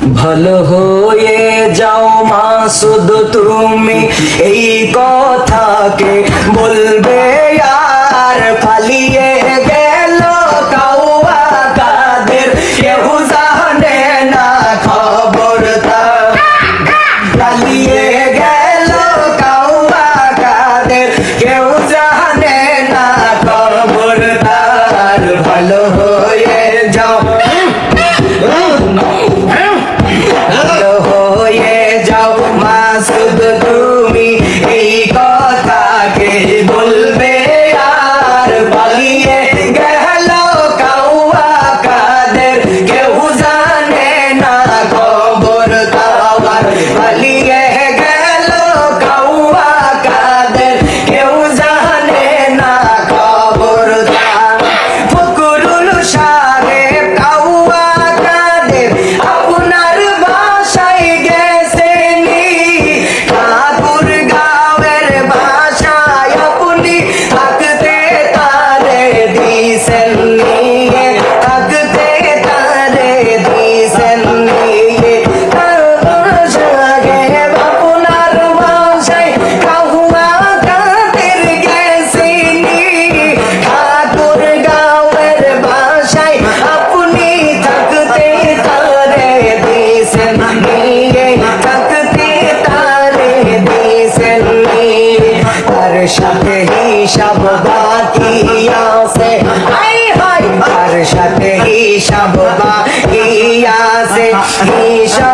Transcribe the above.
ভালো হয়ে যাও মাসুদ তুমি এই কথাকে বলবে আর পালিয়ে গেল কাউয়া কাদের কেউ জানে না খবর তার পালিয়ে গেল কাউয়া কাদের কেউ জানে না খবর তার ভালো হয়ে যাও হয়ে যাও মাসুদ তুমি এই কথাকে বলবে আর পালিয়ে গেল কাউয়া কাদের কেউ জানে না খবর তার পালিয়ে গেল কাউয়া কাদের কেউ জানে না খবর তার ফকরুল সাহেব কাউয়া কাদের আপনার বাসায় গেছেনি ঠাকুর গাঁয়ের বাসায় আপনি থাকতে তারে দিছেন নিয়ে থাকতে তারে দিছেন নিয়ে আপনার বাসায় কাউয়া কাদের গেছেনি ঠাকুর গাঁয়ের বাসায় আপনি থাকতে তারে দিছেন নিয়ে থাকতে তারে দিছেন নিয়ে তার সাথে হিসাব বাকি আছে হাই হাই তার সাথে হিসাব বাকি আছে হিসাব